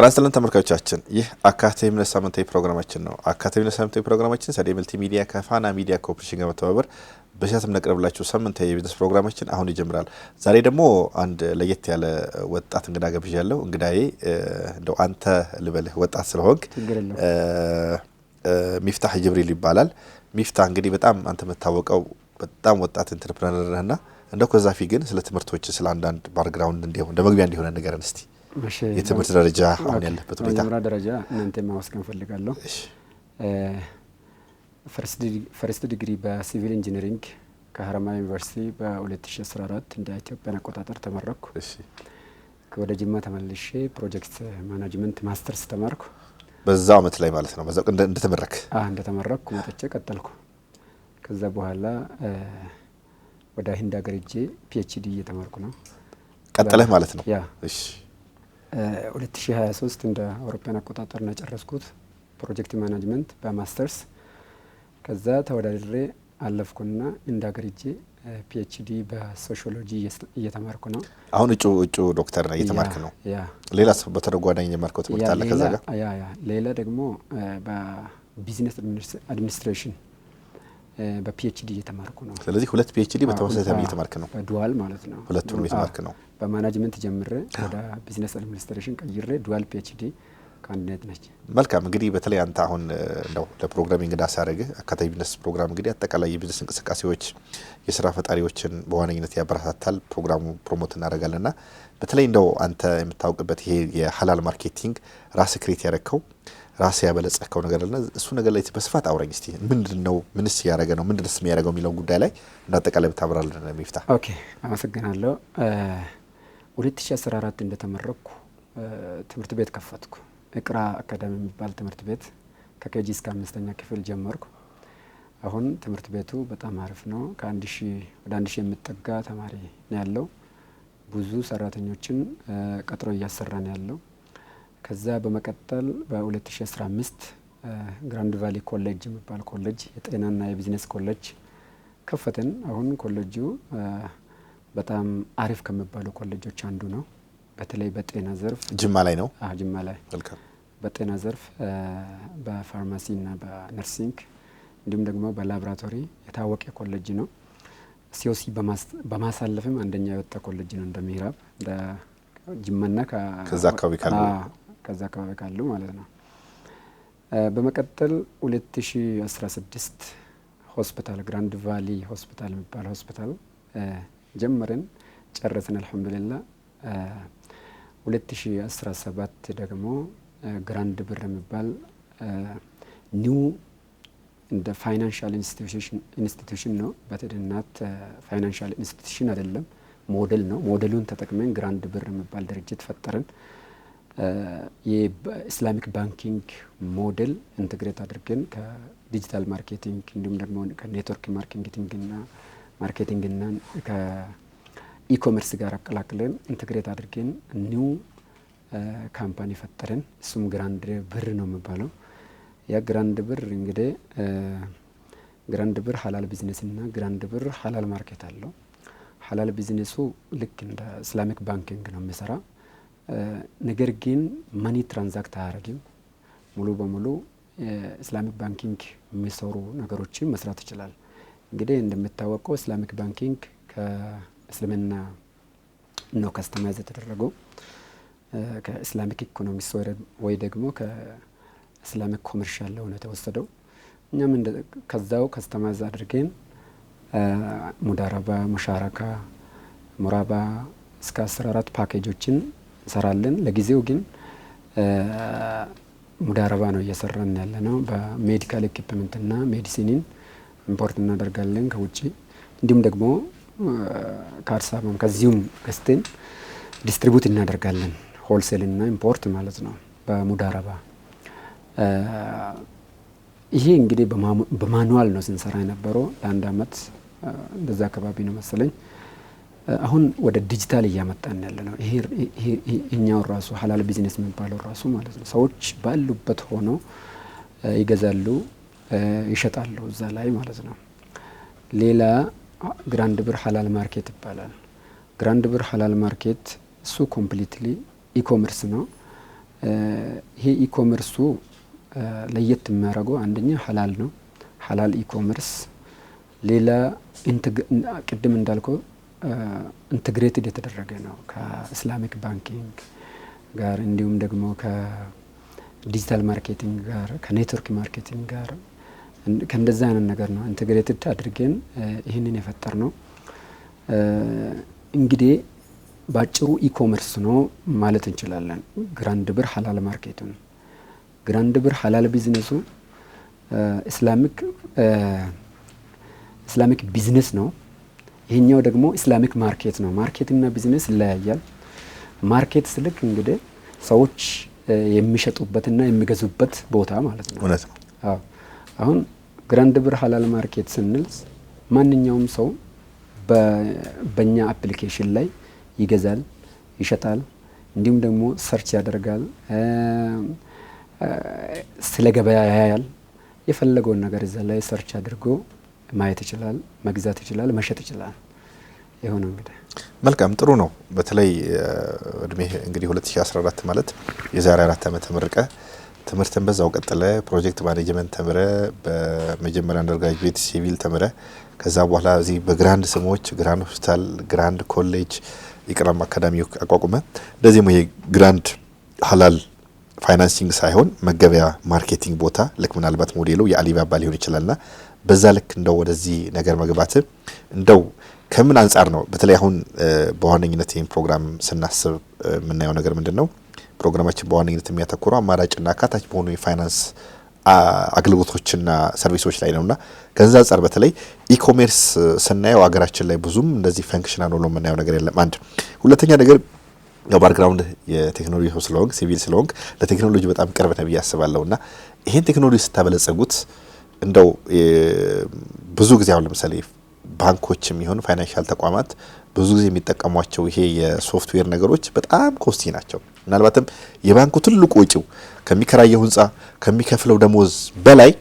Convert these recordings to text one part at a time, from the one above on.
ራስልን ተመልካቾቻችን ይህ አካታይምነት ሳምንታዊ ፕሮግራማችን ነው። አካታይምነት ሳምንታዊ ፕሮግራማችን ሰዴ መልቲ ሚዲያ ከፋና ሚዲያ ኮርፖሬሽን ጋር በመተባበር በሻትም ነቅርብላችሁ ሳምንታዊ የቢዝነስ ፕሮግራማችን አሁን ይጀምራል። ዛሬ ደግሞ አንድ ለየት ያለ ወጣት እንግዳ ገብዣለሁ። እንግዳዬ እንደው አንተ ልበልህ ወጣት ስለሆንክ ሚፍታህ ጅብሪል ይባላል። ሚፍታህ እንግዲህ በጣም አንተ የምታወቀው በጣም ወጣት ኢንተርፕረነር ነህና እንደው ከዛፊ ግን ስለ ትምህርቶች ስለ አንዳንድ ባክግራውንድ እንዲሆን እንደ መግቢያ እንዲሆን ንገረን እስቲ። የትምህርት ደረጃ አሁን ያለበት ሁኔታ የትምህርት ደረጃ እናንተ ማወስከን ፈልጋለሁ። ፈርስት ዲግሪ በሲቪል ኢንጂነሪንግ ከሀረማያ ዩኒቨርሲቲ በ2014 እንደ ኢትዮጵያ አቆጣጠር ተመረኩ። ወደ ጅማ ተመልሼ ፕሮጀክት ማኔጅመንት ማስተርስ ተማርኩ። በዛው አመት ላይ ማለት ነው። በዛው እንደተመረኩ መጥቼ ቀጠልኩ። ከዛ በኋላ ወደ ህንድ ሀገር ሄጄ ፒኤችዲ እየተማርኩ ነው። ቀጠለህ ማለት ነው? እሺ 2023 እንደ አውሮፓውያን አቆጣጠር ነው ጨረስኩት ፕሮጀክት ማኔጅመንት በማስተርስ። ከዛ ተወዳድሬ አለፍኩና እንደ ሀገር ሄጄ ፒኤችዲ በሶሺዮሎጂ እየተማርኩ ነው። አሁን እጩ ዶክተር ነው እየተማርክ ነው? ሌላስ በተጓዳኝ የማርከው ትምህርት አለ ከዛ ጋር? ሌላ ደግሞ በቢዝነስ አድሚኒስትሬሽን በፒኤችዲ እየተማርኩ ነው። ስለዚህ ሁለት ፒኤችዲ በተመሳሳይ እየተማርክ ነው? ዱዋል ማለት ነው። ሁለቱንም እየተማርክ ነው። በማኔጅመንት ጀምሬ ወደ ቢዝነስ አድሚኒስትሬሽን ቀይሬ ዱዋል ፒኤችዲ ካንዲዴት ነች። መልካም። እንግዲህ በተለይ አንተ አሁን እንደው ለፕሮግራም እንግዳ ሳደርግህ አካታዊ ቢዝነስ ፕሮግራም እንግዲህ አጠቃላይ የቢዝነስ እንቅስቃሴዎች የስራ ፈጣሪዎችን በዋነኝነት ያበረታታል። ፕሮግራሙ ፕሮሞት እናደርጋለንና በተለይ እንደው አንተ የምታውቅበት ይሄ የሐላል ማርኬቲንግ ራስ ክሬት ያረከው ራስ ያበለጸከው ነገር አለና እሱ ነገር ላይ በስፋት አውራኝ እስቲ። ምንድነው? ምንስ ያረገ ነው? ምንድነስ የሚያረገው የሚለው ጉዳይ ላይ እንዳጠቃላይ ብታብራራልን ሚፍታህ። ኦኬ፣ አመሰግናለሁ። 2014 እንደተመረኩ ትምህርት ቤት ከፈትኩ። እቅራ አካዳሚ የሚባል ትምህርት ቤት ከኬጂ እስከ 5ኛ ክፍል ጀመርኩ። አሁን ትምህርት ቤቱ በጣም አሪፍ ነው። ወደ 1000 የሚጠጋ ተማሪ ነው ያለው። ብዙ ሰራተኞችን ቀጥሮ እያሰራ ነው ያለው። ከዛ በመቀጠል በ2015 ግራንድ ቫሊ ኮሌጅ የሚባል ኮሌጅ የጤናና የቢዝነስ ኮሌጅ ከፈትን። አሁን ኮሌጁ በጣም አሪፍ ከሚባሉ ኮሌጆች አንዱ ነው። በተለይ በጤና ዘርፍ ጅማ ላይ ነው። ጅማ ላይ መልካም። በጤና ዘርፍ በፋርማሲና በነርሲንግ እንዲሁም ደግሞ በላቦራቶሪ የታወቀ ኮሌጅ ነው። ሲኦሲ በማሳለፍም አንደኛ የወጣ ኮሌጅ ነው። እንደ ምዕራብ እንደ ጅማና ከዛ አካባቢ ካሉ ማለት ነው። በመቀጠል 2016 ሆስፒታል ግራንድ ቫሊ ሆስፒታል የሚባል ሆስፒታል ጀመርን፣ ጨረስን አልሐምዱሊላህ። 2017 ደግሞ ግራንድ ብር የሚባል ኒው እንደ ፋይናንሻል ኢንስቲትዩሽን ነው። በትድናት ፋይናንሻል ኢንስቲትዩሽን አይደለም፣ ሞዴል ነው። ሞዴሉን ተጠቅመን ግራንድ ብር የሚባል ድርጅት ፈጠርን። የኢስላሚክ ባንኪንግ ሞዴል ኢንተግሬት አድርገን ከዲጂታል ማርኬቲንግ እንዲሁም ደግሞ ከኔትወርክ ማርኬቲንግና ከኢኮሜርስ ጋር አቀላቅለን ኢንተግሬት አድርገን ኒው ካምፓኒ ፈጠርን። እሱም ግራንድ ብር ነው የሚባለው። ያ ግራንድ ብር እንግዲህ ግራንድ ብር ሐላል ቢዝነስና ግራንድ ብር ሐላል ማርኬት አለው። ሐላል ቢዝነሱ ልክ እንደ ኢስላሚክ ባንኪንግ ነው የሚሰራ። ነገር ግን መኒ ትራንዛክት አያደርግም። ሙሉ በሙሉ ኢስላሚክ ባንኪንግ የሚሰሩ ነገሮችን መስራት ይችላል። እንግዲህ እንደሚታወቀው ኢስላሚክ ባንኪንግ ከእስልምና ነው ከስተማይዝ የተደረገው ከኢስላሚክ ኢኮኖሚክስ ወይ ደግሞ ከኢስላሚክ ኮመርሻል ነው የተወሰደው። እኛም ከዛው ከስተማይዝ አድርገን ሙዳረባ፣ ሙሻረካ፣ ሙራባ እስከ 14 ፓኬጆችን እንሰራለን። ለጊዜው ግን ሙዳረባ ነው እየሰራን ያለ ነው። በሜዲካል ኢኩፕመንትና ሜዲሲንን ኢምፖርት እናደርጋለን ከውጭ። እንዲሁም ደግሞ ከአዲስ አበባም ከዚሁም ገዝተን ዲስትሪቡት እናደርጋለን። ሆልሴልና ኢምፖርት ማለት ነው በሙዳረባ። ይሄ እንግዲህ በማኑዋል ነው ስንሰራ የነበረው ለአንድ አመት እንደዛ አካባቢ ነው መሰለኝ። አሁን ወደ ዲጂታል እያመጣን ያለ ነው። ይሄኛው ራሱ ሐላል ቢዝነስ የሚባለው ራሱ ማለት ነው። ሰዎች ባሉበት ሆነው ይገዛሉ፣ ይሸጣሉ እዛ ላይ ማለት ነው። ሌላ ግራንድ ብር ሐላል ማርኬት ይባላል። ግራንድ ብር ሐላል ማርኬት እሱ ኮምፕሊትሊ ኢኮመርስ ነው። ይሄ ኢኮመርሱ ለየት የሚያደርገው አንደኛ ሀላል ነው። ሀላል ኢኮመርስ ሌላ ቅድም እንዳልከው ኢንተግሬትድ የተደረገ ነው ከኢስላሚክ ባንኪንግ ጋር እንዲሁም ደግሞ ከዲጂታል ማርኬቲንግ ጋር ከኔትወርክ ማርኬቲንግ ጋር ከእንደዛ አይነት ነገር ነው ኢንተግሬትድ አድርገን ይህንን የፈጠር ነው። እንግዲህ ባጭሩ ኢኮመርስ ነው ማለት እንችላለን። ግራንድ ብር ሀላል ማርኬቱን ግራንድ ብር ሀላል ቢዝነሱ ኢስላሚክ ቢዝነስ ነው። ይሄኛው ደግሞ ኢስላሚክ ማርኬት ነው። ማርኬትና ቢዝነስ ይለያያል። ማርኬት ስልክ እንግዲህ ሰዎች የሚሸጡበትና የሚገዙበት ቦታ ማለት ነው። እውነት ነው። አዎ አሁን ግራንድ ብር ሀላል ማርኬት ስንል ማንኛውም ሰው በእኛ አፕሊኬሽን ላይ ይገዛል፣ ይሸጣል፣ እንዲሁም ደግሞ ሰርች ያደርጋል፣ ስለ ገበያ ያያል። የፈለገውን ነገር እዛ ላይ ሰርች አድርጎ ማየት ይችላል፣ መግዛት ይችላል፣ መሸጥ ይችላል። ይሁን እንግዲህ መልካም ጥሩ ነው። በተለይ እድሜ እንግዲህ 2014 ማለት የዛሬ 4 ዓመት ተመረቀ። ትምህርትን በዛው ቀጥለ ፕሮጀክት ማኔጅመንት ተምረ በመጀመሪያ አንደርግራጁዌት ሲቪል ተምረ ከዛ በኋላ እዚህ በግራንድ ስሞች ግራንድ ሆስፒታል፣ ግራንድ ኮሌጅ፣ ኢቅራም አካዳሚ አቋቁመ እንደዚህም ይሄ ግራንድ ሀላል ፋይናንሲንግ ሳይሆን መገበያ ማርኬቲንግ ቦታ ልክ ምናልባት ሞዴሉ የአሊባባ ሊሆን ይችላልና በዛ ልክ እንደው ወደዚህ ነገር መግባት እንደው ከምን አንጻር ነው? በተለይ አሁን በዋነኝነት ይህን ፕሮግራም ስናስብ የምናየው ነገር ምንድነው? ፕሮግራማችን በዋነኝነት የሚያተኩረው አማራጭና አካታች በሆኑ የፋይናንስ አገልግሎቶችና ሰርቪሶች ላይ ነውና ከዛ አንጻር በተለይ ኢኮሜርስ ስናየው አገራችን ላይ ብዙም እንደዚህ ፈንክሽናል ሆኖ የምናየው ነገር የለም። አንድ ሁለተኛ ነገር ያው ባክግራውንድ የቴክኖሎጂ ሰው ስለሆንክ ሲቪል ስለሆንክ ለቴክኖሎጂ በጣም ቅርብ ነህ ብዬ አስባለሁና ይሄን ቴክኖሎጂ ስታበለጸጉት እንደው ብዙ ጊዜ አሁን ለምሳሌ ባንኮችም ይሁን ፋይናንሻል ተቋማት ብዙ ጊዜ የሚጠቀሟቸው ይሄ የሶፍትዌር ነገሮች በጣም ኮስቲ ናቸው። ምናልባትም የባንኩ ትልቁ ወጪው ከሚከራየው ህንጻ ከሚከፍለው ደሞዝ በላይ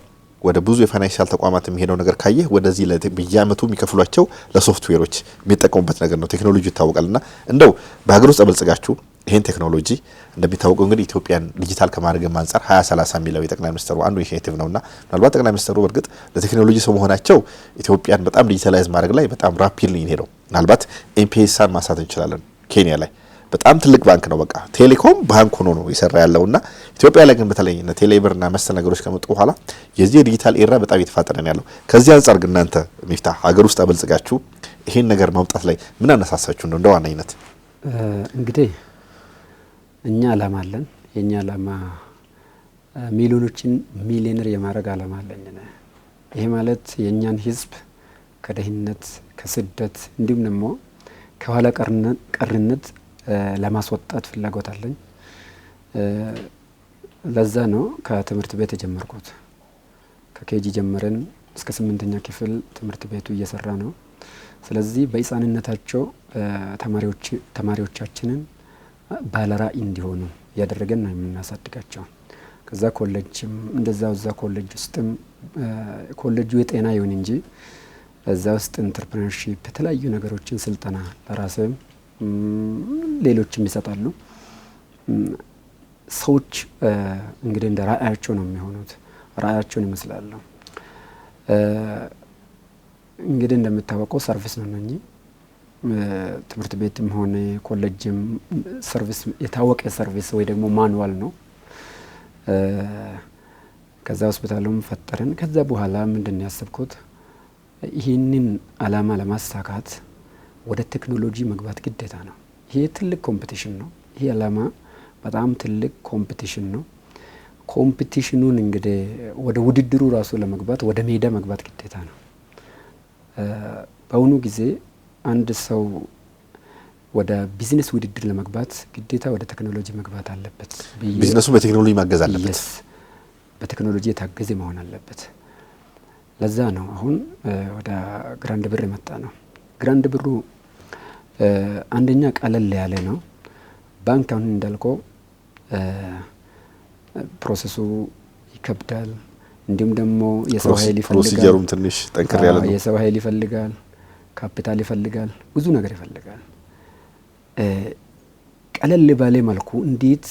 ወደ ብዙ የፋይናንሻል ተቋማት የሚሄደው ነገር ካየህ ወደዚህ በየአመቱ የሚከፍሏቸው ለሶፍትዌሮች የሚጠቀሙበት ነገር ነው። ቴክኖሎጂ ይታወቃልና እንደው በሀገር ውስጥ አበልጽጋችሁ ይሄን ቴክኖሎጂ እንደሚታወቀው እንግዲህ ኢትዮጵያን ዲጂታል ከማድረግ አንጻር 2030 የሚለው የጠቅላይ ሚኒስትሩ አንዱ ኢኒሼቲቭ ነውና ምናልባት ጠቅላይ ሚኒስትሩ በእርግጥ ለቴክኖሎጂ ሰው መሆናቸው ኢትዮጵያን በጣም ዲጂታላይዝ ማድረግ ላይ በጣም ራፒድ ነው የሚሄደው። ምናልባት ኤምፒኤስን ማሳት እንችላለን። ኬንያ ላይ በጣም ትልቅ ባንክ ነው። በቃ ቴሌኮም ባንክ ሆኖ ነው ይሰራ ያለውና ኢትዮጵያ ላይ ግን በተለይ ቴሌብርና መሰል ነገሮች ከመጡ በኋላ የዚህ ዲጂታል ኤራ በጣም እየተፋጠነ ነው ያለው። ከዚህ አንጻር ግን እናንተ ሚፍታህ ሀገር ውስጥ አበልጽጋችሁ ይሄን ነገር ማምጣት ላይ ምን አነሳሳችሁ? እንደ ዋናነት እንግዲህ እኛ አላማ አለን። የኛ አላማ ሚሊዮኖችን ሚሊዮነር የማድረግ አላማ አለን። ይሄ ማለት የኛን ህዝብ ከደህንነት ከስደት እንዲሁም ደግሞ ከኋላ ቀርነት ለማስወጣት ፍላጎት አለኝ። ለዛ ነው ከትምህርት ቤት የጀመርኩት። ከኬጂ ጀመረን እስከ 8ኛ ክፍል ትምህርት ቤቱ እየሰራ ነው። ስለዚህ በህፃንነታቸው ተማሪዎቻችንን ባለራዕይ እንዲሆኑ እያደረገን ነው የምናሳድጋቸው። ከዛ ኮሌጅም እንደዛው እዛ ኮሌጅ ውስጥም ኮሌጁ የጤና ይሁን እንጂ እዛ ውስጥ ኢንተርፕረነርሺፕ የተለያዩ ነገሮችን ስልጠና ለራስም ሌሎችም ይሰጣሉ። ሰዎች እንግዲህ እንደ ራዕያቸው ነው የሚሆኑት፣ ራዕያቸውን ይመስላሉ። እንግዲህ እንደምታወቀው ሰርቪስ ነው እንጂ ትምህርት ቤትም ሆነ ኮሌጅም ሰርቪስ የታወቀ ሰርቪስ ወይ ደግሞ ማኑዋል ነው። ከዛ ሆስፒታሉም ፈጠረን። ከዛ በኋላ ምንድነው ያሰብኩት ይህንን አላማ ለማሳካት ወደ ቴክኖሎጂ መግባት ግዴታ ነው። ይሄ ትልቅ ኮምፒቲሽን ነው። ይሄ አላማ በጣም ትልቅ ኮምፒቲሽን ነው። ኮምፒቲሽኑን እንግዲህ ወደ ውድድሩ ራሱ ለመግባት ወደ ሜዳ መግባት ግዴታ ነው። በአሁኑ ጊዜ አንድ ሰው ወደ ቢዝነስ ውድድር ለመግባት ግዴታ ወደ ቴክኖሎጂ መግባት አለበት። ቢዝነሱ በቴክኖሎጂ ማገዝ አለበት። በቴክኖሎጂ የታገዘ መሆን አለበት። ለዛ ነው አሁን ወደ ግራንድ ብር የመጣ ነው። ግራንድ ብሩ አንደኛ ቀለል ያለ ነው። ባንክ አሁን እንዳልከው ፕሮሰሱ ይከብዳል። እንዲሁም ደግሞ የሰው ኃይል ይፈልጋል። ፕሮሲጀሩም ትንሽ ጠንከር ያለ ነው። የሰው ኃይል ይፈልጋል፣ ካፒታል ይፈልጋል፣ ብዙ ነገር ይፈልጋል። ቀለል ባለ መልኩ እንዴት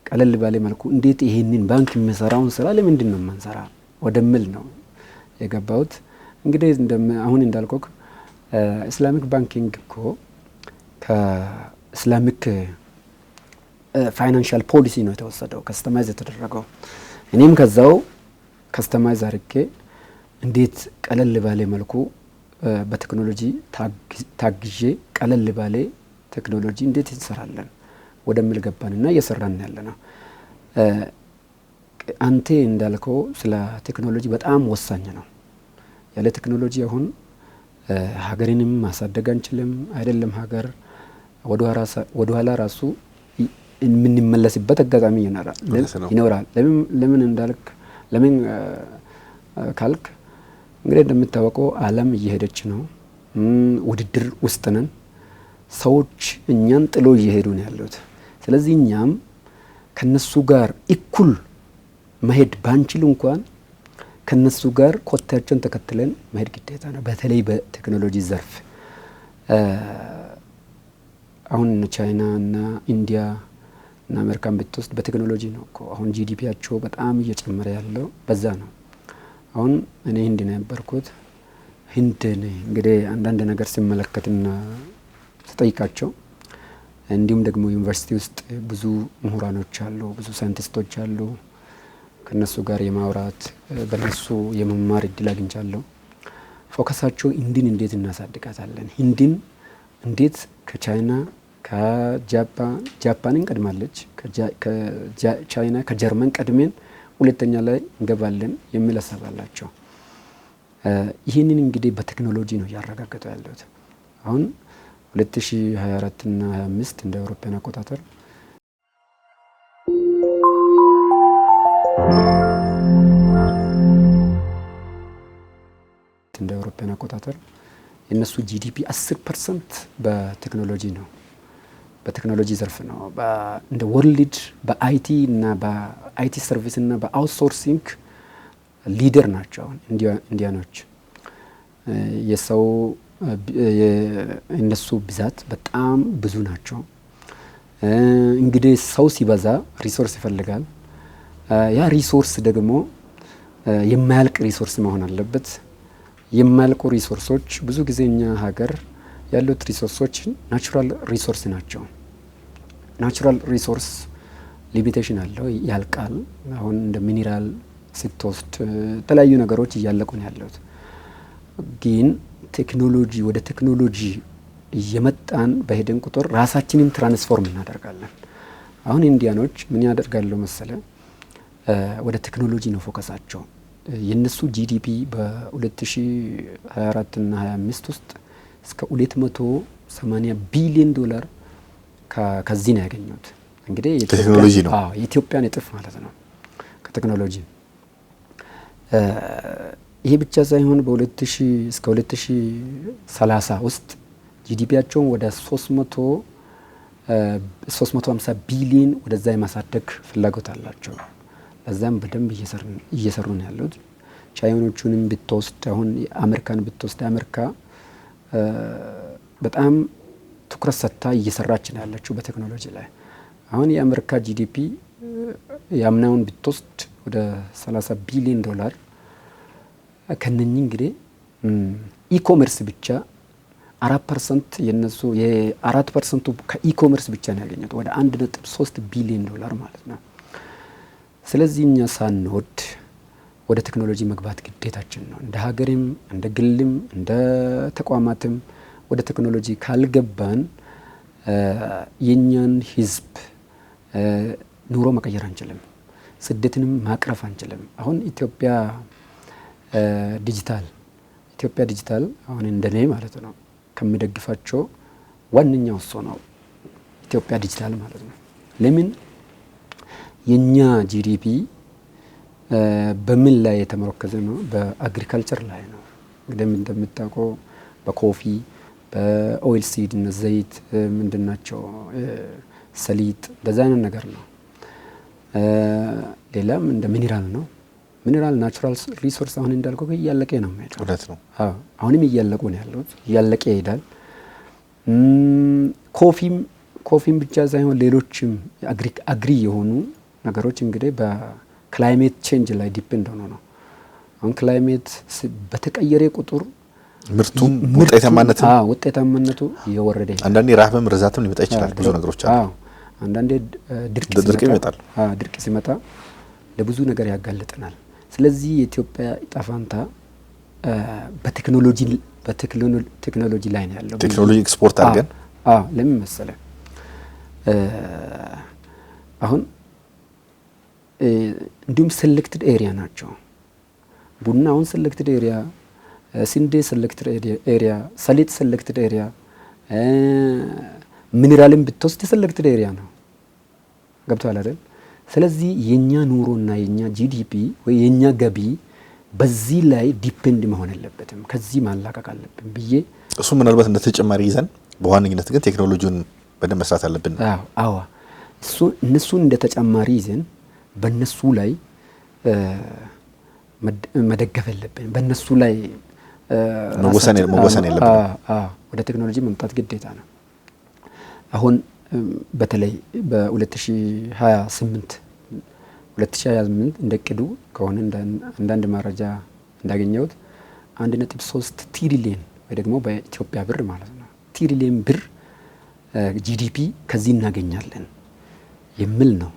ቀለል ባለ መልኩ እንዴት ይሄንን ባንክ የሚሰራውን ስራ ለምንድን ነው የማንሰራ ወደምል ነው የገባሁት። እንግዲህ አሁን እንዳልኩት ኢስላሚክ ባንኪንግ እኮ ከኢስላሚክ ፋይናንሻል ፖሊሲ ነው የተወሰደው፣ ከስተማይዝ የተደረገው። እኔም ከዛው ከስተማይዝ አድርጌ እንዴት ቀለል ባለ መልኩ በቴክኖሎጂ ታግዤ ቀለል ባለ ቴክኖሎጂ እንዴት እንሰራለን ወደምል ገባንና እየሰራን ያለ ነው። አንተ እንዳልከው ስለ ቴክኖሎጂ በጣም ወሳኝ ነው። ያለ ቴክኖሎጂ አሁን ሀገርንም ማሳደግ አንችልም። አይደለም ሀገር ወደ ኋላ ራሱ የምንመለስበት አጋጣሚ ይኖራል። ለምን እንዳልክ ለምን ካልክ እንግዲህ እንደምታወቀው ዓለም እየሄደች ነው። ውድድር ውስጥ ነን። ሰዎች እኛን ጥሎ እየሄዱ ነው ያሉት። ስለዚህ እኛም ከነሱ ጋር እኩል መሄድ ባንችል እንኳን ከነሱ ጋር ኮቴያቸውን ተከትለን መሄድ ግዴታ ነው። በተለይ በቴክኖሎጂ ዘርፍ አሁን ቻይና እና ኢንዲያ እና አሜሪካን ብትወስድ በቴክኖሎጂ ነው እኮ አሁን ጂዲፒያቸው በጣም እየጨመረ ያለው በዛ ነው። አሁን እኔ ህንድ ነው የነበርኩት። ህንድን እንግዲህ አንዳንድ ነገር ሲመለከትና ስጠይቃቸው እንዲሁም ደግሞ ዩኒቨርሲቲ ውስጥ ብዙ ምሁራኖች አሉ፣ ብዙ ሳይንቲስቶች አሉ። ከነሱ ጋር የማውራት በነሱ የመማር እድል አግኝቻለሁ። ፎከሳቸው ህንድን እንዴት እናሳድጋታለን፣ ህንድን እንዴት ከቻይና ጃፓንን ቀድማለች፣ ከቻይና ከጀርመን ቀድሜን ሁለተኛ ላይ እንገባለን የሚል ሀሳብ አላቸው። ይህንን እንግዲህ በቴክኖሎጂ ነው እያረጋገጡ ያለሁት። አሁን 2024 እና 25 እንደ አውሮፓውያን አቆጣጠር የነሱ ጂዲፒ 10% በቴክኖሎጂ ነው፣ በቴክኖሎጂ ዘርፍ ነው። እንደ ወርልድ በአይቲ እና በአይቲ ሰርቪስ እና በአውትሶርሲንግ ሊደር ናቸው። ኢንዲያኖች የሰው የእነሱ ብዛት በጣም ብዙ ናቸው። እንግዲህ ሰው ሲበዛ ሪሶርስ ይፈልጋል። ያ ሪሶርስ ደግሞ የማያልቅ ሪሶርስ መሆን አለበት። የማያልቁ ሪሶርሶች ብዙ ጊዜ እኛ ሀገር ያሉት ሪሶርሶች ናቹራል ሪሶርስ ናቸው። ናቹራል ሪሶርስ ሊሚቴሽን አለው፣ ያልቃል። አሁን እንደ ሚኒራል ስትወስድ የተለያዩ ነገሮች እያለቁ ነው ያሉት። ግን ቴክኖሎጂ ወደ ቴክኖሎጂ እየመጣን በሄደን ቁጥር ራሳችንን ትራንስፎርም እናደርጋለን። አሁን ኢንዲያኖች ምን ያደርጋሉ መሰለ? ወደ ቴክኖሎጂ ነው ፎከሳቸው። የነሱ ጂዲፒ በ2024 እና 25 ውስጥ እስከ 280 ቢሊዮን ዶላር ከዚህ ነው ያገኙት። እንግዲህ ቴክኖሎጂ ነው። የኢትዮጵያን እጥፍ ማለት ነው ከቴክኖሎጂ። ይሄ ብቻ ሳይሆን በ2000 እስከ 2030 ውስጥ ጂዲፒያቸውን ወደ 350 ቢሊዮን ወደዛ የማሳደግ ፍላጎት አላቸው። በዛም በደንብ እየሰሩ ነው ያሉት። ቻይኖቹንም ብትወስድ አሁን አሜሪካን ብትወስድ አሜሪካ በጣም ትኩረት ሰጥታ እየሰራች ነው ያለችው በቴክኖሎጂ ላይ። አሁን የአሜሪካ ጂዲፒ ያምናውን ብትወስድ ወደ 30 ቢሊዮን ዶላር። ከነኚህ እንግዲህ ኢኮሜርስ ብቻ 4% የነሱ የ4% ከኢኮሜርስ ብቻ ነው ያገኙት ወደ 1.3 ቢሊዮን ዶላር ማለት ነው። ስለዚህ እኛ ሳንወድ ወደ ቴክኖሎጂ መግባት ግዴታችን ነው። እንደ ሀገርም እንደ ግልም እንደ ተቋማትም ወደ ቴክኖሎጂ ካልገባን የኛን ሕዝብ ኑሮ መቀየር አንችልም፣ ስደትንም ማቅረፍ አንችልም። አሁን ኢትዮጵያ ዲጂታል አሁን እንደኔ ማለት ነው ከሚደግፋቸው ዋነኛው እሱ ነው፣ ኢትዮጵያ ዲጂታል ማለት ነው። ለምን የኛ ጂዲፒ በምን ላይ የተመረከዘ ነው? በአግሪካልቸር ላይ ነው። እንግዲህ እንደምታውቀው በኮፊ በኦይል ሲድ እና ዘይት ምንድናቸው ሰሊጥ በዛ አይነት ነገር ነው። ሌላም እንደ ሚኒራል ነው። ሚኒራል ናቹራል ሪሶርስ አሁን እንዳልከው እያለቀ ነው የሚሄደው። እውነት ነው። አሁንም እያለቁ ነው ያሉት፣ እያለቀ ይሄዳል። ኮፊም ብቻ ሳይሆን ሌሎችም አግሪ የሆኑ ነገሮች እንግዲህ በክላይሜት ቼንጅ ላይ ዲፔንድ ሆኖ ነው። አሁን ክላይሜት በተቀየረ ቁጥር ምርቱም ውጤታማነቱ እየወረደ ይሄዳል። አንዳንዴ ረሃብም ርዛትም ሊመጣ ይችላል። ብዙ ነገሮች አሉ። አንዳንዴ ድርቅ ይመጣል። ድርቅ ሲመጣ ለብዙ ነገር ያጋልጠናል። ስለዚህ የኢትዮጵያ ዕጣ ፈንታ በቴክኖሎጂ ላይ ነው ያለው። ቴክኖሎጂ ኤክስፖርት አድርገን ለምን መሰለህ አሁን እንዲሁም ሴሌክትድ ኤሪያ ናቸው። ቡና አሁን ሴሌክትድ ኤሪያ፣ ስንዴ ሴሌክትድ ኤሪያ፣ ሰሊጥ ሴሌክትድ ኤሪያ፣ ሚኒራልን ብትወስድ ሴሌክትድ ኤሪያ ነው። ገብቶሃል አይደል? ስለዚህ የኛ ኑሮና የኛ ጂዲፒ ወይ የኛ ገቢ በዚህ ላይ ዲፔንድ መሆን የለበትም። ከዚህ ማላቀቅ አለብን ብዬ እሱ ምናልባት እንደ ተጨማሪ ይዘን በዋነኝነት ግን ቴክኖሎጂውን በደንብ መስራት አለብን። እነሱን እንደ ተጨማሪ ይዘን በእነሱ ላይ መደገፍ የለብን። በእነሱ ላይ መወሰን የለብን። ወደ ቴክኖሎጂ መምጣት ግዴታ ነው። አሁን በተለይ በ2028 እንደቅዱ ከሆነ አንዳንድ መረጃ እንዳገኘሁት 1.3 ትሪሊየን ወይ ደግሞ በኢትዮጵያ ብር ማለት ነው ትሪሊየን ብር ጂዲፒ ከዚህ እናገኛለን የሚል ነው።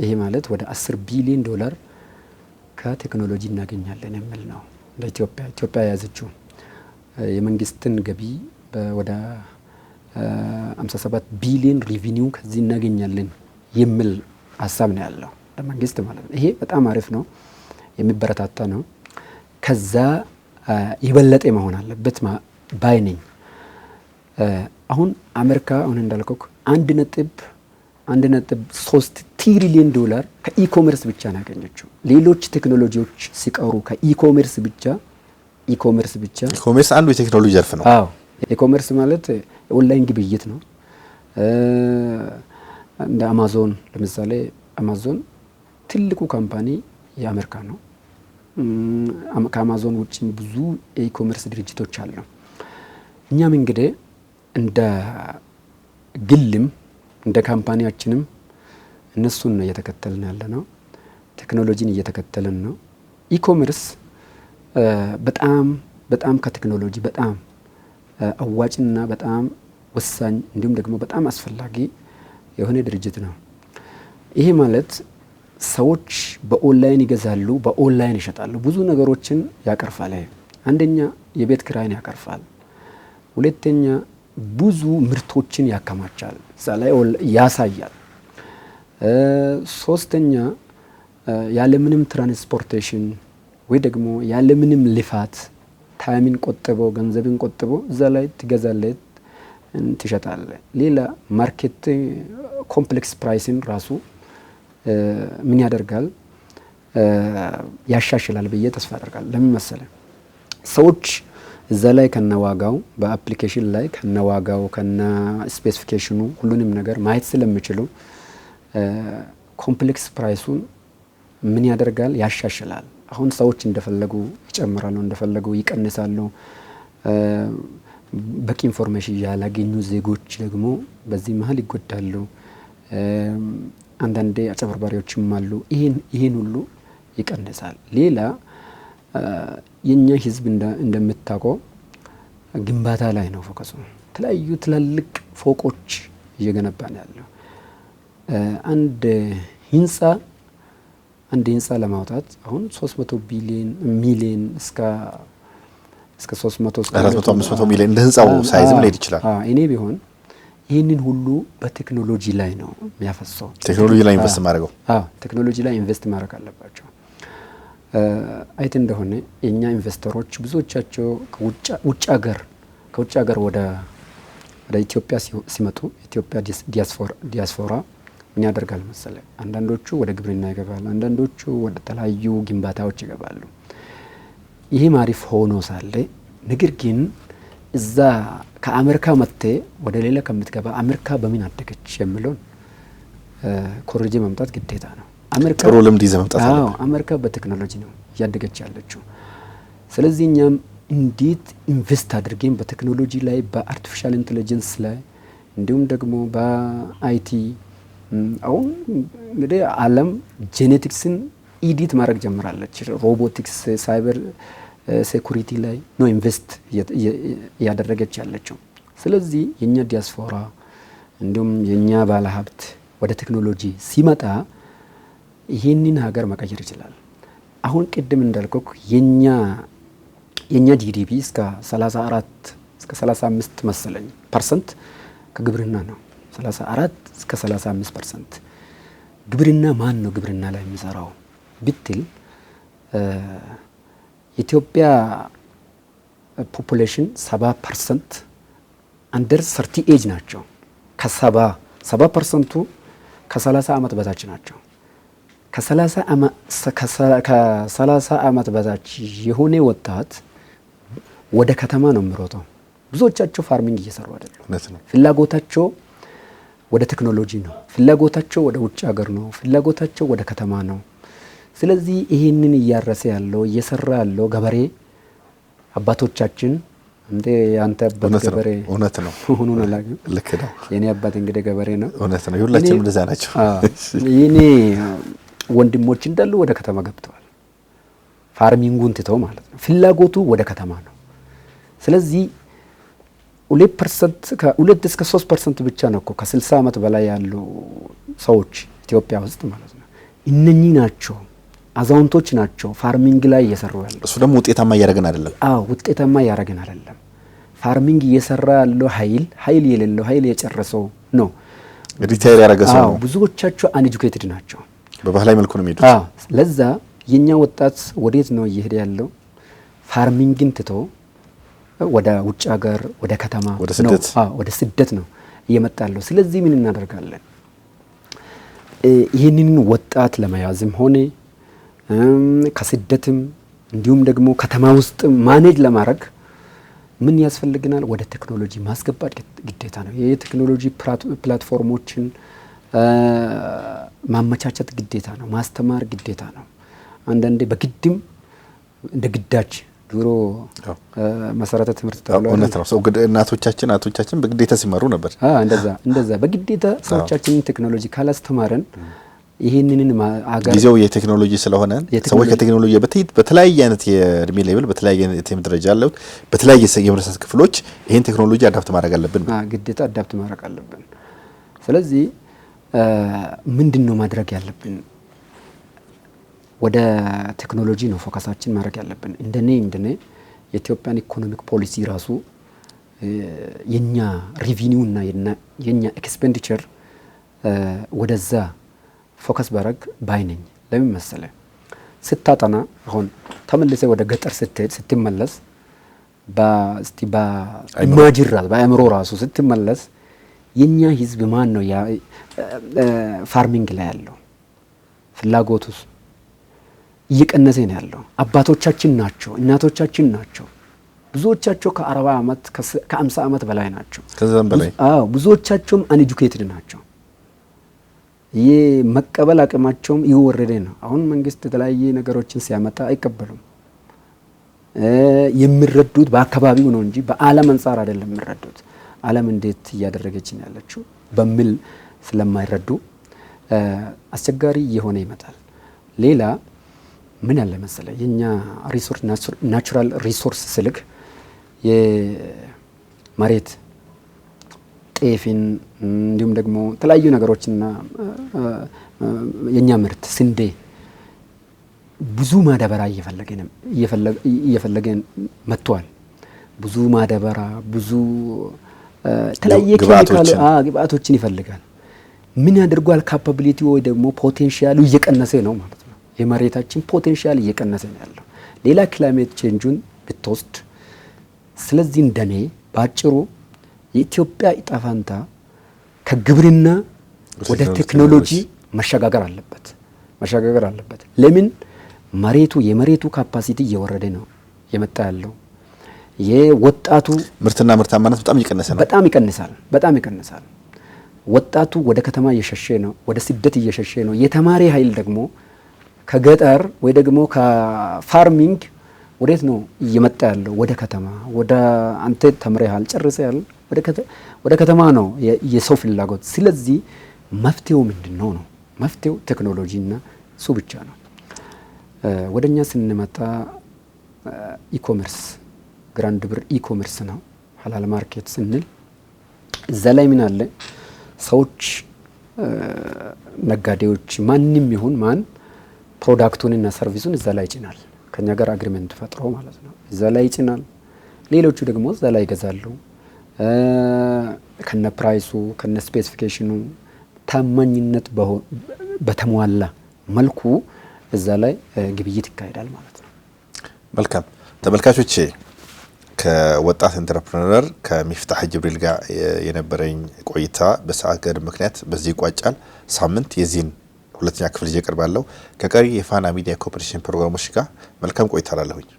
ይሄ ማለት ወደ 10 ቢሊዮን ዶላር ከቴክኖሎጂ እናገኛለን የሚል ነው። ኢትዮጵያ የያዘችው የመንግስትን ገቢ ወደ 57 ቢሊዮን ሪቪኒው ከዚህ እናገኛለን የሚል ሀሳብ ነው ያለው ለመንግስት ማለት ነው። ይሄ በጣም አሪፍ ነው፣ የሚበረታታ ነው። ከዛ የበለጠ መሆን አለበት ባይ ነኝ። አሁን አሜሪካ አሁን እንዳልከው 1.3 ትሪሊየን ዶላር ከኢኮሜርስ ብቻ ነው ያገኘችው። ሌሎች ቴክኖሎጂዎች ሲቀሩ ከኢኮሜርስ ብቻ ኢኮሜርስ አንዱ የቴክኖሎጂ ዘርፍ ነው። ኢኮሜርስ ማለት ኦንላይን ግብይት ነው። እንደ አማዞን ለምሳሌ አማዞን ትልቁ ካምፓኒ የአሜሪካ ነው። ከአማዞን ውጭ ብዙ የኢኮሜርስ ድርጅቶች አሉ። እኛም እንግዲህ እንደ ግልም እንደ ካምፓኒያችንም እነሱን ነው እየተከተልን ያለ ነው። ቴክኖሎጂን እየተከተልን ነው። ኢኮሜርስ በጣም ከቴክኖሎጂ በጣም አዋጭና በጣም ወሳኝ እንዲሁም ደግሞ በጣም አስፈላጊ የሆነ ድርጅት ነው። ይሄ ማለት ሰዎች በኦንላይን ይገዛሉ፣ በኦንላይን ይሸጣሉ፣ ብዙ ነገሮችን ያቀርፋል። አንደኛ የቤት ኪራይን ያቀርፋል። ሁለተኛ ብዙ ምርቶችን ያከማቻል፣ እዛ ላይ ያሳያል። ሶስተኛ ያለምንም ትራንስፖርቴሽን ወይ ደግሞ ያለምንም ልፋት ታይምን ቆጥበው ገንዘብን ቆጥበው እዛ ላይ ትገዛለህ፣ ትሸጣለህ። ሌላ ማርኬት ኮምፕሌክስ ፕራይስን ራሱ ምን ያደርጋል? ያሻሽላል ብዬ ተስፋ አደርጋለሁ። ለምን መሰለ? ሰዎች እዛ ላይ ከነዋጋው በአፕሊኬሽን ላይ ከነዋጋው ከነ ስፔሲፊኬሽኑ ሁሉንም ነገር ማየት ስለሚችሉ ኮምፕሌክስ ፕራይሱን ምን ያደርጋል? ያሻሽላል። አሁን ሰዎች እንደፈለጉ ይጨምራሉ፣ እንደፈለጉ ይቀንሳሉ። በቂ ኢንፎርሜሽን ያላገኙ ዜጎች ደግሞ በዚህ መሀል ይጎዳሉ። አንዳንዴ አጭበርባሪዎችም አሉ። ይሄን ሁሉ ይቀንሳል። ሌላ የኛ ህዝብ እንደምታውቀው ግንባታ ላይ ነው ፎከሱ። የተለያዩ ትላልቅ ፎቆች እየገነባ ነው ያለው። አንድ ህንፃ ለማውጣት አሁን 300 ሚሊዮን እስከ 300 እስከ 400 ሚሊዮን እንደ ህንፃው ሳይዝም ሊሄድ ይችላል። እኔ ቢሆን ይህንን ሁሉ በቴክኖሎጂ ላይ ነው የሚያፈሰው። ቴክኖሎጂ ላይ ኢንቨስት ማድረግ ቴክኖሎጂ ላይ ኢንቨስት ማድረግ አለባቸው። አይት እንደሆነ የኛ ኢንቨስተሮች ብዙዎቻቸው ከውጭ ሀገር ወደ ኢትዮጵያ ሲመጡ ኢትዮጵያ ዲያስፖራ ምን ያደርጋል መሰለ? አንዳንዶቹ ወደ ግብርና ይገባሉ፣ አንዳንዶቹ ወደ ተለያዩ ግንባታዎች ይገባሉ። ይሄ ማሪፍ ሆኖ ሳለ ነገር ግን እዛ ከአሜሪካ መጥተ ወደ ሌላ ከምትገባ አሜሪካ በምን አደገች የሚለውን ኮርጄ መምጣት ግዴታ ነው። ጥሩ ልምድ ይዘህ መምጣት አለ። አሜሪካ በቴክኖሎጂ ነው እያደገች ያለችው። ስለዚህ እኛም እንዴት ኢንቨስት አድርገን በቴክኖሎጂ ላይ በአርቲፊሻል ኢንተለጀንስ ላይ እንዲሁም ደግሞ በአይቲ አሁን እንግዲህ ዓለም ጄኔቲክስን ኢዲት ማድረግ ጀምራለች። ሮቦቲክስ፣ ሳይበር ሴኩሪቲ ላይ ነው ኢንቨስት እያደረገች ያለችው። ስለዚህ የኛ ዲያስፖራ እንዲሁም የኛ ባለሀብት ወደ ቴክኖሎጂ ሲመጣ ይህንን ሀገር መቀየር ይችላል። አሁን ቅድም እንዳልኩ የኛ ጂዲፒ እስከ 34 እስከ 35 መሰለኝ ፐርሰንት ከግብርና ነው። 34 እስከ 35%። ግብርና ማን ነው ግብርና ላይ የሚሰራው ብትል የኢትዮጵያ ፖፑሌሽን 70% አንደር 30 ኤጅ ናቸው። ከ70% ከ30 ዓመት በታች ናቸው። ከ30 ዓመት በታች የሆነ ወጣት ወደ ከተማ ነው የሚሮጠው። ብዙዎቻቸው ፋርሚንግ እየሰሩ አይደለም። ፍላጎታቸው ወደ ቴክኖሎጂ ነው። ፍላጎታቸው ወደ ውጭ ሀገር ነው። ፍላጎታቸው ወደ ከተማ ነው። ስለዚህ ይሄንን እያረሰ ያለው እየሰራ ያለው ገበሬ አባቶቻችን እንደ ያንተ አባት ገበሬ እውነት ነው ሆኖ ነው። ልክ ነው። የኔ አባት እንግዲህ ገበሬ ነው። እውነት ነው። ሁላችንም እንደዛ ናቸው። የኔ ወንድሞች እንዳሉ ወደ ከተማ ገብተዋል። ፋርሚንጉን ትተው ማለት ነው። ፍላጎቱ ወደ ከተማ ነው። ስለዚህ 2% ከ2 እስከ 3% ብቻ ነው እኮ ከ60 ዓመት በላይ ያሉ ሰዎች ኢትዮጵያ ውስጥ ማለት ነው። እነኚህ ናቸው አዛውንቶች ናቸው ፋርሚንግ ላይ እየሰሩ ያለው። እሱ ደግሞ ውጤታማ እያደረገን አይደለም። ውጤታማ እያደረገን አይደለም። ፋርሚንግ እየሰራ ያለው ኃይል የሌለው ኃይል የጨረሰው ነው። ሪታየር ያደረገ ሰው ነው። ብዙዎቻቸው አንኤጁኬትድ ናቸው። በባህላዊ መልኩ ነው የሚሄዱት። ለዛ የኛ ወጣት ወዴት ነው እየሄደ ያለው? ፋርሚንግን ትቶ ወደ ውጭ ሀገር ወደ ከተማ ወደ ስደት ነው እየመጣ ያለው። ስለዚህ ምን እናደርጋለን? ይህንን ወጣት ለመያዝም ሆነ ከስደትም እንዲሁም ደግሞ ከተማ ውስጥ ማኔጅ ለማድረግ ምን ያስፈልገናል? ወደ ቴክኖሎጂ ማስገባት ግዴታ ነው። የቴክኖሎጂ ፕላትፎርሞችን ማመቻቸት ግዴታ ነው። ማስተማር ግዴታ ነው። አንዳንዴ በግድም እንደ ግዳጅ ድሮ መሰረተ ትምህርት ተብሎ እውነት ነው። ሰው እናቶቻችን በግዴታ ሲማሩ ነበር። እንደዛ በግዴታ ሰዎቻችንን ቴክኖሎጂ ካላስተማረን ይሄንን አገር ጊዜው የቴክኖሎጂ ስለሆነ ሰዎች ከቴክኖሎጂ በተለያየ አይነት የእድሜ ሌቭል በተለያየ የትምህርት ደረጃ ያለው በተለያየ የህብረተሰብ ክፍሎች ይሄን ቴክኖሎጂ አዳፕት ማድረግ አለብን። ግዴታ አዳፕት ማድረግ አለብን። ስለዚህ ምንድነው ማድረግ ያለብን? ወደ ቴክኖሎጂ ነው ፎከሳችን ማድረግ ያለብን። እንደኔ የኢትዮጵያን ኢኮኖሚክ ፖሊሲ ራሱ የኛ ሪቪኒው እና የኛ ኤክስፔንዲቸር ወደዛ ፎከስ ባረግ ባይነኝ። ለምን መሰለ? ስታጠና አሁን ተመልሰ ወደ ገጠር ስትመለስ በአእምሮ ራሱ ስትመለስ የኛ ህዝብ ማን ነው ፋርሚንግ ላይ ያለው? ፍላጎቱስ እየቀነሰ ነው ያለው። አባቶቻችን ናቸው፣ እናቶቻችን ናቸው። ብዙዎቻቸው ከ40 ዓመት ከ50 ዓመት በላይ ናቸው። ከዛም በላይ ብዙዎቻቸውም አንኤጁኬትድ ናቸው። የመቀበል አቅማቸውም እየወረደ ነው። አሁን መንግስት የተለያየ ነገሮችን ሲያመጣ አይቀበሉም። የሚረዱት በአካባቢው ነው እንጂ በዓለም አንጻር አይደለም የሚረዱት። ዓለም እንዴት እያደረገች ነው ያለችው በሚል ስለማይረዱ አስቸጋሪ እየሆነ ይመጣል። ሌላ ምን ያለ መሰለ? የኛ ሪሶርስ ናቹራል ሪሶርስ ስልክ የመሬት ጤፍን እንዲሁም ደግሞ የተለያዩ ነገሮችና የኛ ምርት ስንዴ ብዙ ማዳበሪያ እየፈለገን መጥቷል። ብዙ ማዳበሪያ ብዙ የተለያየ ግብአቶችን ይፈልጋል። ምን ያደርጓል? ካፓቢሊቲ ወይ ደግሞ ፖቴንሻሉ እየቀነሰ ነው ማለት ነው። የመሬታችን ፖቴንሻል እየቀነሰ ነው ያለው። ሌላ ክላይሜት ቼንጁን ብትወስድ። ስለዚህ እንደኔ ባጭሩ የኢትዮጵያ ዕጣ ፈንታ ከግብርና ወደ ቴክኖሎጂ መሸጋገር አለበት። ለምን? የመሬቱ ካፓሲቲ እየወረደ ነው የመጣ ያለው። የወጣቱ ምርትና ምርታማነት በጣም ይቀንሳል። ወጣቱ ወደ ከተማ እየሸሸ ነው፣ ወደ ስደት እየሸሸ ነው። የተማሪ ኃይል ደግሞ ከገጠር ወይ ደግሞ ከፋርሚንግ ወዴት ነው እየመጣ ያለው? ወደ ከተማ። ወደ አንተ ተምረሃል ጨርሰሃል፣ ወደ ከተማ ነው የሰው ፍላጎት። ስለዚህ መፍትሄው ምንድነው ነው? መፍትሄው ቴክኖሎጂና እሱ ብቻ ነው። ወደኛ ስንመጣ ኢኮመርስ ግራንድ ብር ኢኮመርስ ነው። ሀላል ማርኬት ስንል እዛ ላይ ምን አለ? ሰዎች ነጋዴዎች ማንም ይሁን ማን ፕሮዳክቱንና ሰርቪሱን እዛ ላይ ይጭናል። ከኛ ጋር አግሪመንት ፈጥሮ ማለት ነው። እዛ ላይ ይጭናል። ሌሎቹ ደግሞ እዛ ላይ ይገዛሉ። ከነ ፕራይሱ ከነ ስፔሲፊኬሽኑ ታማኝነት በተሟላ መልኩ እዛ ላይ ግብይት ይካሄዳል ማለት ነው። መልካም ተመልካቾቼ፣ ከወጣት ኢንተርፕረነር ከሚፍታህ ጅብሪል ጋር የነበረኝ ቆይታ በሰዓት ገደብ ምክንያት በዚህ ይቋጫል። ሳምንት የዚህን ሁለተኛ ክፍል ይቀርባለሁ። ከቀሪ የፋና ሚዲያ ኮርፖሬሽን ፕሮግራሞች ጋር መልካም ቆይታ አላለሁኝ።